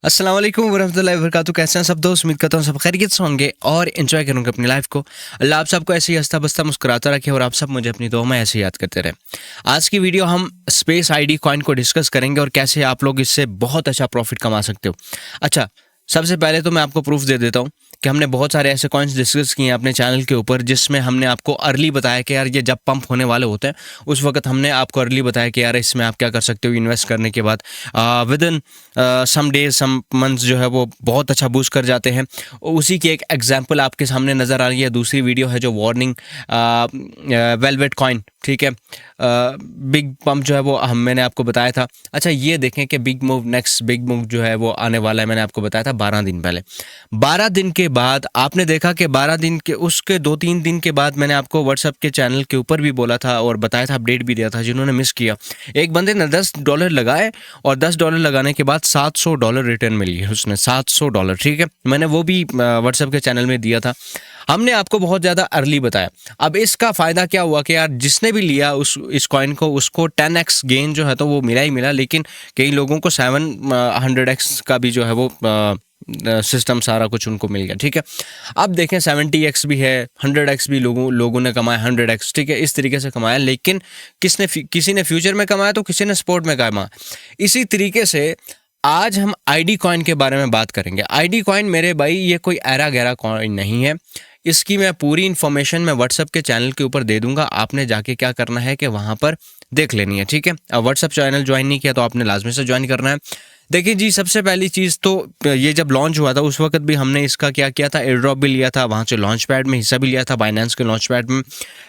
अस्सलाम वालेकुम वरहमतुल्लाहि वबरकातुहू। कैसे हैं सब दोस्त? उम्मीद करता हूँ सब खैरियत से होंगे और एंजॉय करूँगा अपनी लाइफ को। अल्लाह आप सबको ऐसे ही हंसता बसता मुस्कुराता रखे और आप सब मुझे अपनी दुआ में ऐसे ही याद करते रहें। आज की वीडियो हम स्पेस आईडी कॉइन को डिस्कस करेंगे और कैसे आप लोग इससे बहुत अच्छा प्रॉफिट कमा सकते हो। अच्छा, सबसे पहले तो मैं आपको प्रूफ दे देता हूँ कि हमने बहुत सारे ऐसे कॉइन्स डिस्कस किए हैं अपने चैनल के ऊपर, जिसमें हमने आपको अर्ली बताया कि यार ये जब पंप होने वाले होते हैं उस वक्त हमने आपको अर्ली बताया कि यार इसमें आप क्या कर सकते हो। इन्वेस्ट करने के बाद with in some days some months जो है वो बहुत अच्छा बूस्ट कर जाते हैं। उसी की एक एग्जांपल आपके सामने नज़र आ रही है। दूसरी वीडियो है जो वार्निंग वेलवेट कॉइन, ठीक है, बिग पंप जो है वो मैंने आपको बताया था। अच्छा, ये देखें कि big move, next big move जो है वो आने वाला है। मैंने आपको बताया था 12 दिन पहले। 12 दिन के बाद आपने देखा कि 12 दिन के उसके 2-3 दिन के बाद मैंने आपको व्हाट्सएप के चैनल के ऊपर भी बोला था और बताया था, अपडेट भी दिया था। जिन्होंने मिस किया, एक बंदे ने $10 लगाए और $10 लगाने के बाद $700 रिटर्न मिली है उसने, $700, ठीक है। मैंने वो भी व्हाट्सएप के चैनल में दिया था। हमने आपको बहुत ज़्यादा अर्ली बताया। अब इसका फ़ायदा क्या हुआ कि यार जिसने भी लिया इस कॉइन को, उसको 10x गेन जो है तो वो मिला ही मिला, लेकिन कई लोगों को 700x का भी जो है वो सिस्टम सारा कुछ उनको मिल गया, ठीक है। अब देखें 70x भी है, 100x भी लोगों ने कमाया, 100x, ठीक है। इस तरीके से कमाया, लेकिन किसी ने फ्यूचर में कमाया तो किसी ने स्पोर्ट में कमाया। इसी तरीके से आज हम आईडी कॉइन के बारे में बात करेंगे। आईडी कॉइन मेरे भाई ये कोई ऐरा गैरा कॉइन नहीं है। इसकी मैं पूरी इन्फॉर्मेशन मैं व्हाट्सएप के चैनल के ऊपर दे दूंगा। आपने जाके क्या करना है कि वहाँ पर देख लेनी है, ठीक है। अब व्हाट्सएप चैनल ज्वाइन नहीं किया तो आपने लाजमी से ज्वाइन करना है। देखिए जी, सबसे पहली चीज़ तो ये जब लॉन्च हुआ था उस वक्त भी हमने इसका क्या किया था, एयर ड्रॉप भी लिया था, वहाँ से लॉन्च पैड में हिस्सा भी लिया था, बाइनेंस के लॉन्च पैड में।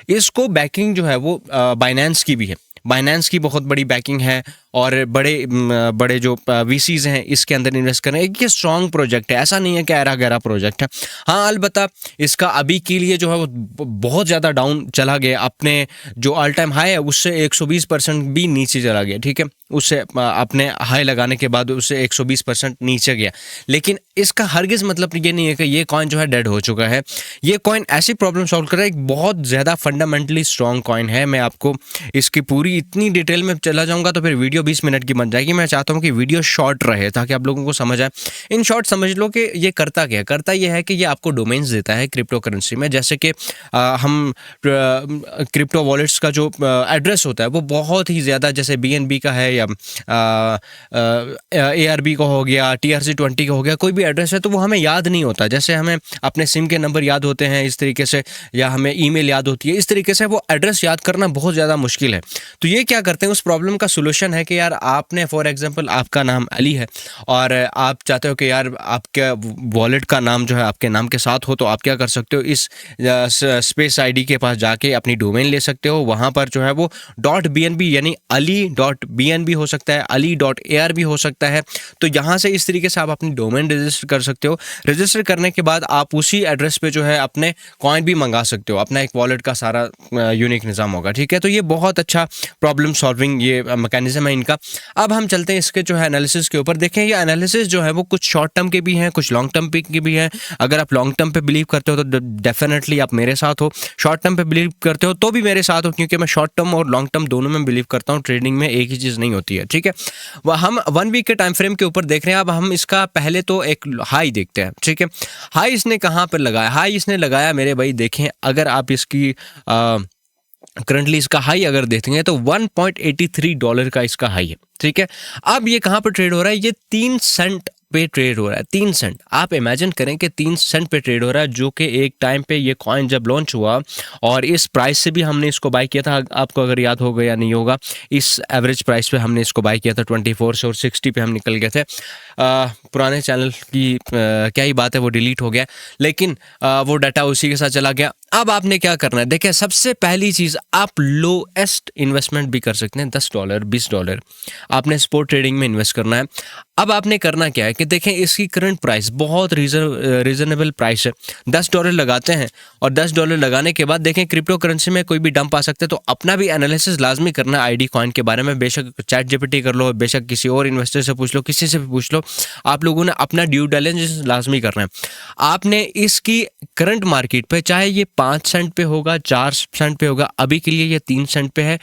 इसको बैकिंग जो है वो बाइनेंस की भी है। बाइनेंस की बहुत बड़ी बैकिंग है और बड़े जो वीसीज हैं इसके अंदर इन्वेस्ट कर रहे हैं। ये स्ट्रॉन्ग प्रोजेक्ट है, ऐसा नहीं है कि ऐरा गैरा प्रोजेक्ट है। हाँ, अलबत्ता इसका अभी के लिए जो है वो बहुत ज़्यादा डाउन चला गया। अपने जो ऑल टाइम हाई है उससे 120% भी नीचे चला गया, ठीक है। उससे अपने हाई लगाने के बाद उससे 120% नीचे गया। लेकिन इसका हरगिज़ मतलब ये नहीं है कि ये कॉइन जो है डेड हो चुका है। ये कॉइन ऐसी प्रॉब्लम सॉल्व कर रहा है, एक बहुत ज़्यादा फंडामेंटली स्ट्रॉन्ग कॉइन है। मैं आपको इसकी पूरी इतनी डिटेल में चला जाऊंगा तो फिर वीडियो 20 मिनट की बन जाएगी। मैं चाहता हूं कि वीडियो शॉर्ट रहे ताकि आप लोगों को समझ आए। इन शॉर्ट समझ लो कि ये करता क्या है। करता ये है कि ये आपको डोमेन्स देता है क्रिप्टो करेंसी में। जैसे कि हम क्रिप्टो वॉलेट्स का जो एड्रेस होता है वो बहुत ही ज़्यादा, जैसे BNB का है या ARB का हो गया, TRC20 का हो गया, कोई भी एड्रेस है तो वो हमें याद नहीं होता। जैसे हमें अपने सिम के नंबर याद होते हैं इस तरीके से, या हमें ईमेल याद होती है, इस तरीके से वो एड्रेस याद करना बहुत ज़्यादा मुश्किल है। तो ये क्या करते हैं, उस प्रॉब्लम का सोल्यूशन है कि यार आपने फॉर एग्जांपल आपका नाम अली है और आप चाहते हो कि यार आपके वॉलेट का नाम जो है आपके नाम के साथ हो, तो आप क्या कर सकते हो, इस स्पेस आईडी के पास जाके अपनी डोमेन ले सकते हो। वहाँ पर जो है वो .bnb यानी ali.bnb हो सकता है, ali.ar हो सकता है। तो यहाँ से इस तरीके से आप अपनी डोमेन रजिस्टर कर सकते हो। रजिस्टर करने के बाद आप उसी एड्रेस पे जो है अपने कॉइन भी मंगा सकते हो। अपना एक वॉलेट का सारा यूनिक निज़ाम होगा, ठीक है। तो ये बहुत अच्छा प्रॉब्लम सॉल्विंग ये मैकेनिज्म है इनका। अब हम चलते हैं इसके जो है एनालिसिस के ऊपर। देखें, ये एनालिसिस जो है वो कुछ शॉर्ट टर्म के भी हैं, कुछ लॉन्ग टर्म के भी हैं। अगर आप लॉन्ग टर्म पे बिलीव करते हो तो डेफिनेटली आप मेरे साथ हो। शॉर्ट टर्म पे बिलीव करते हो तो भी मेरे साथ हो, क्योंकि मैं शॉर्ट टर्म और लॉन्ग टर्म दोनों में बिलीव करता हूँ। ट्रेडिंग में एक ही चीज़ नहीं होती है, ठीक है। वह हम 1 वीक के टाइम फ्रेम के ऊपर देख रहे हैं। अब हम इसका पहले तो एक हाई देखते हैं, ठीक है। हाई इसने कहाँ पर लगाया? हाई इसने लगाया मेरे भाई, देखें अगर आप इसकी करंटली इसका हाई अगर देखेंगे तो $1.83 का इसका हाई है, ठीक है। अब ये कहाँ पर ट्रेड हो रहा है? ये 3 सेंट पे ट्रेड हो रहा है। 3 सेंट, आप इमेजिन करें कि 3 सेंट पे ट्रेड हो रहा है, जो कि एक टाइम पे ये कॉइन जब लॉन्च हुआ और इस प्राइस से भी हमने इसको बाय किया था। आपको अगर याद होगा या नहीं होगा, इस एवरेज प्राइस पे हमने इसको बाय किया था 24 से, और 60 पे हम निकल गए थे। पुराने चैनल की क्या ही बात है, वो डिलीट हो गया, लेकिन वो डाटा उसी के साथ चला गया। अब आपने क्या करना है, देखिए सबसे पहली चीज़, आप लोएस्ट इन्वेस्टमेंट भी कर सकते हैं, $10 $20 आपने स्पॉट ट्रेडिंग में इन्वेस्ट करना है। अब आपने करना क्या है कि देखें इसकी करंट प्राइस बहुत रीजनेबल प्राइस है। $10 लगाते हैं और $10 लगाने के बाद देखें क्रिप्टो करेंसी में कोई भी डंप आ सकते हैं। तो अपना भी एनालिसिस लाजमी करना आईडी कॉइन के बारे में। बेशक चैट जीपीटी कर लो, बेशक किसी और इन्वेस्टर से पूछ लो, किसी से भी पूछ लो, आप लोगों ने अपना ड्यू डिलिजेंस लाजमी करना है। आपने इसकी करंट मार्केट पे, चाहे ये 5 सेंट पे होगा, 4 सेंट पे होगा, अभी के लिए ये 3 सेंट पे है,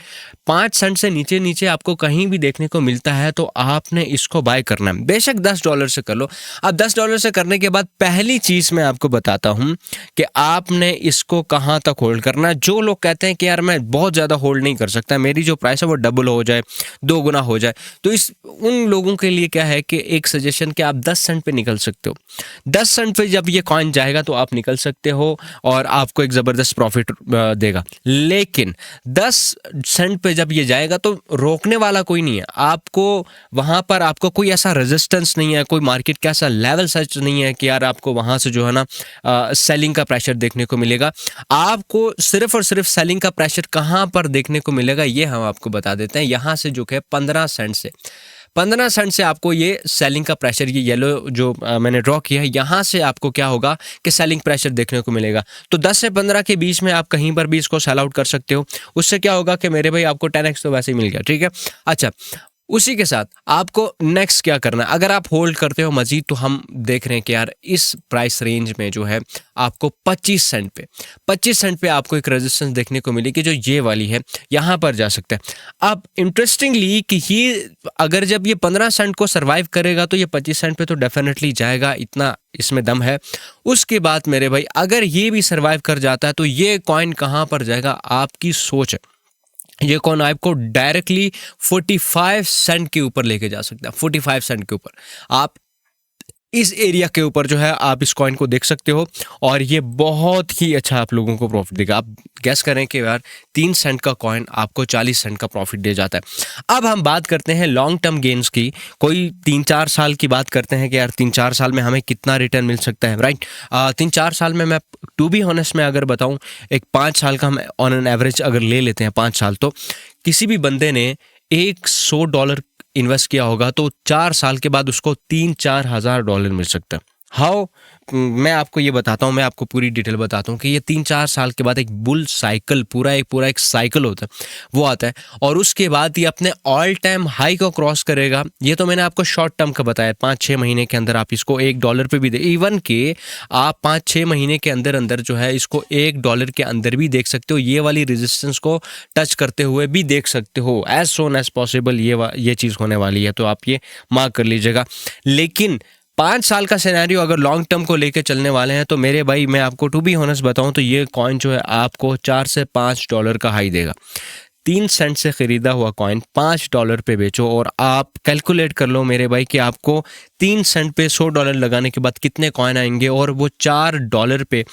5 सेंट से नीचे नीचे आपको कहीं भी देखने को मिलता है तो आपने इसको बाय करना करना है, बेशक $10 से कर लो। अब $10 से करने के बाद पहली चीज़ मैं आपको बताता हूँ कि आपने इसको कहाँ तक होल्ड करना है। जो लोग कहते हैं कि यार मैं बहुत ज़्यादा होल्ड नहीं कर सकता, मेरी जो प्राइस है वो डबल हो जाए, 2 गुना हो जाए, तो उन लोगों के लिए क्या है कि एक सजेशन कि आप 10 सेंट पे निकल सकते हो। 10 सेंट पे जब ये कॉइन जाएगा तो आप निकल सकते हो और आपको एक ज़बरदस्त प्रॉफिट देगा। लेकिन 10 सेंट पे जब ये जाएगा तो रोकने वाला कोई नहीं है आपको, वहाँ पर आपको कोई ऐसा रेजिस्टेंस नहीं है, कोई मार्केट का ऐसा लेवल सच नहीं है कि यार आपको वहाँ से जो है ना सेलिंग का प्रेशर देखने को मिलेगा। आपको सिर्फ और सिर्फ सेलिंग का प्रेशर कहाँ पर देखने को मिलेगा ये हम आपको बता देते हैं। यहाँ से जो है 15 सेंट से 15 सेंट से आपको ये सेलिंग का प्रेशर, ये येलो जो मैंने ड्रॉ किया है, यहाँ से आपको क्या होगा कि सेलिंग प्रेशर देखने को मिलेगा। तो 10 से 15 के बीच में आप कहीं पर भी इसको सेल आउट कर सकते हो। उससे क्या होगा कि मेरे भाई आपको 10x तो वैसे ही मिल गया, ठीक है। अच्छा, उसी के साथ आपको नेक्स्ट क्या करना है, अगर आप होल्ड करते हो मजीद, तो हम देख रहे हैं कि यार इस प्राइस रेंज में जो है आपको 25 सेंट पे आपको एक रेजिस्टेंस देखने को मिलेगी जो ये वाली है, यहाँ पर जा सकते हैं। अब इंटरेस्टिंगली कि ये अगर जब ये 15 सेंट को सर्वाइव करेगा तो ये 25 सेंट पे तो डेफिनेटली जाएगा, इतना इसमें दम है। उसके बाद मेरे भाई अगर ये भी सर्वाइव कर जाता है तो ये कॉइन कहाँ पर जाएगा, आपकी सोच है। ये कॉइन आपको डायरेक्टली 45 सेंट के ऊपर लेके जा सकता है। 45 सेंट के ऊपर आप इस एरिया के ऊपर जो है आप इस कॉइन को देख सकते हो और ये बहुत ही अच्छा आप लोगों को प्रॉफिट देगा। आप गैस करें कि यार 3 सेंट का कॉइन आपको 40 सेंट का प्रॉफिट दे जाता है। अब हम बात करते हैं लॉन्ग टर्म गेन्स की। कोई 3-4 साल की बात करते हैं कि यार 3-4 साल में हमें कितना रिटर्न मिल सकता है, राइट। 3-4 साल में मैं टू बी ऑनेस्ट में अगर बताऊं, एक 5 साल का हम ऑन एन एवरेज अगर ले लेते हैं 5 साल, तो किसी भी बंदे ने $100 इन्वेस्ट किया होगा तो 4 साल के बाद उसको 3-4 हज़ार डॉलर मिल सकता है। हाउ, मैं आपको ये बताता हूँ, मैं आपको पूरी डिटेल बताता हूँ कि ये 3-4 साल के बाद एक बुल साइकिल, पूरा एक साइकिल होता है, वो आता है और उसके बाद ये अपने ऑल टाइम हाई को क्रॉस करेगा। ये तो मैंने आपको शॉर्ट टर्म का बताया, 5-6 महीने के अंदर आप इसको $1 पे भी दे, इवन कि आप 5-6 महीने के अंदर अंदर जो है इसको $1 के अंदर भी देख सकते हो, ये वाली रेजिस्टेंस को टच करते हुए भी देख सकते हो। एज सोन एज पॉसिबल ये चीज़ होने वाली है, तो आप ये मार्क कर लीजिएगा। लेकिन 5 साल का सिनेरियो अगर लॉन्ग टर्म को लेके चलने वाले हैं तो मेरे भाई मैं आपको टू बी ऑनेस्ट बताऊं तो ये कॉइन जो है आपको $4 से $5 का हाई देगा। 3 सेंट से ख़रीदा हुआ कॉइन $5 पे बेचो और आप कैलकुलेट कर लो मेरे भाई कि आपको 3 सेंट पे $100 लगाने के बाद कितने कॉइन आएंगे और वो $4 पे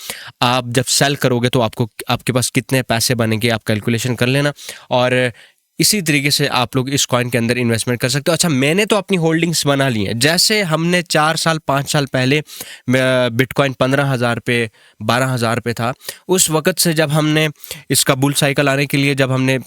आप जब सेल करोगे तो आपके पास कितने पैसे बनेंगे, आप कैलकुलेशन कर लेना। और इसी तरीके से आप लोग इस कॉइन के अंदर इन्वेस्टमेंट कर सकते हो। अच्छा, मैंने तो अपनी होल्डिंग्स बना ली हैं। जैसे हमने 4-5 साल पहले बिटकॉइन 15,000 पे 12,000 पे था, उस वक़्त से जब हमने इसका बुल साइकिल आने के लिए जब हमने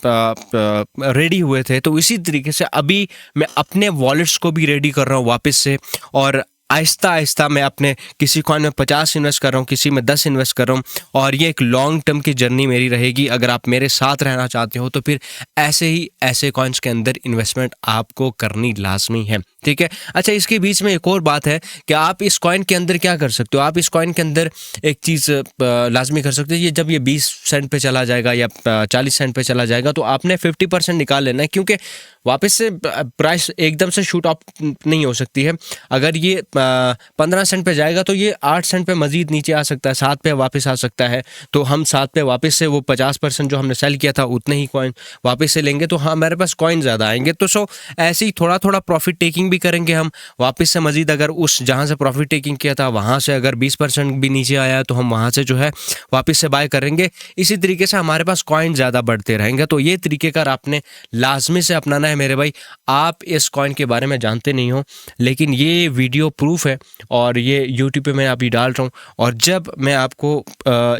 रेडी हुए थे, तो इसी तरीके से अभी मैं अपने वॉलेट्स को भी रेडी कर रहा हूँ वापस से, और आहिस्ता आहिस्ता मैं अपने किसी कॉइन में 50 इन्वेस्ट कर रहा हूँ, किसी में 10 इन्वेस्ट कर रहा हूँ, और ये एक लॉन्ग टर्म की जर्नी मेरी रहेगी। अगर आप मेरे साथ रहना चाहते हो तो फिर ऐसे कॉइन्स के अंदर इन्वेस्टमेंट आपको करनी लाजमी है, ठीक है। अच्छा, इसके बीच में एक और बात है कि आप इस कॉइन के अंदर क्या कर सकते हो। आप इस कॉइन के अंदर एक चीज़ लाजमी कर सकते हो, ये जब ये 20 सेंट पे चला जाएगा या 40 सेंट पे चला जाएगा तो आपने 50% निकाल लेना है, क्योंकि वापस से प्राइस एकदम से शूट अप नहीं हो सकती है। अगर ये 15 सेंट पे जाएगा तो ये 8 सेंट पे मजीद नीचे आ सकता है, 7 पे वापस आ सकता है। तो हम 7 पे वापस से वो 50% जो हमने सेल किया था उतने ही कॉइन वापस से लेंगे, तो हमारे पास कॉइन ज़्यादा आएंगे। तो ऐसे ही थोड़ा थोड़ा प्रॉफिट टेकिंग भी करेंगे हम वापस से मजीद। अगर उस जहाँ से प्रॉफिट टेकिंग किया था वहाँ से अगर 20% भी नीचे आया तो हम वहाँ से जो है वापस से बाय करेंगे। इसी तरीके से हमारे पास कॉइन ज़्यादा बढ़ते रहेंगे। तो ये तरीक़ेकार आपने लाजमी से अपनाना है मेरे भाई। आप इस कॉइन के बारे में जानते नहीं हो, लेकिन ये वीडियो प्रूफ है और ये यूट्यूब पे मैं अभी डाल रहा हूँ, और जब मैं आपको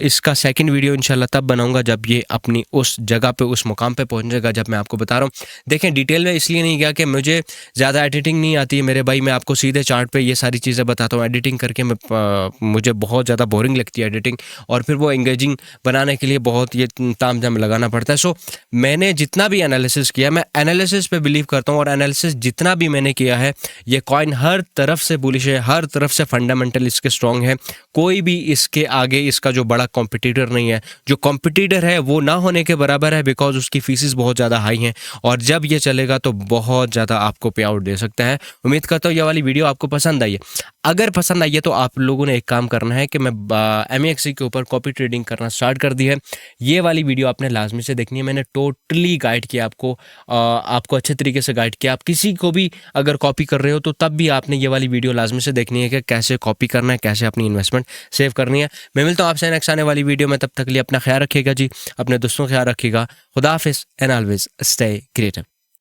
इसका सेकंड वीडियो इंशाल्लाह तब बनाऊंगा जब ये अपनी उस जगह पे उस मुकाम पे पहुंचेगा जब मैं आपको बता रहा हूँ। देखें, डिटेल में इसलिए नहीं गया कि मुझे ज़्यादा एडिटिंग नहीं आती है मेरे भाई। मैं आपको सीधे चार्ट पे ये सारी चीज़ें बताता हूँ। एडिटिंग करके मुझे बहुत ज़्यादा बोरिंग लगती है एडिटिंग, और फिर वो एंगेजिंग बनाने के लिए बहुत ये ताम झाम लगाना पड़ता है। सो मैंने जितना भी एनालिसिस किया, मैं एनालिसिस पे बिलीव करता हूँ, और एनालिसिस जितना भी मैंने किया है, ये कॉइन हर तरफ से बुलिश है, हर तरफ से फंडामेंटल इसके स्ट्रॉन्ग है। कोई भी इसके आगे इसका जो बड़ा कॉम्पिटिटर नहीं है। जो कॉम्पिटिटर है वो ना होने के बराबर है, बिकॉज उसकी फीसिस बहुत ज़्यादा हाई हैं, और जब ये चलेगा तो बहुत ज़्यादा आपको पे आउट दे सकता है। उम्मीद करता हूँ ये वाली वीडियो आपको पसंद आई है। अगर पसंद आई है तो आप लोगों ने एक काम करना है कि मैं MEXC के ऊपर कॉपी ट्रेडिंग करना स्टार्ट कर दी है। ये वाली वीडियो आपने लाजमी से देखनी है। मैंने टोटली गाइड किया आपको, आपको अच्छे तरीके से गाइड किया। आप किसी को भी अगर कॉपी कर रहे हो तो तब भी आपने ये वाली वीडियो लाजमी से देखनी है कि कैसे कॉपी करना है, कैसे अपनी इन्वेस्टमेंट सेव करनी है। मैं मिलता हूँ आपसे नेक्स्ट आने वाली वीडियो में। तब तक के लिए अपना ख्याल रखिएगा जी, अपने दोस्तों का ख्याल रखिएगा। खुदा हाफिज़ एंड ऑलवेज स्टे क्रिएटिव।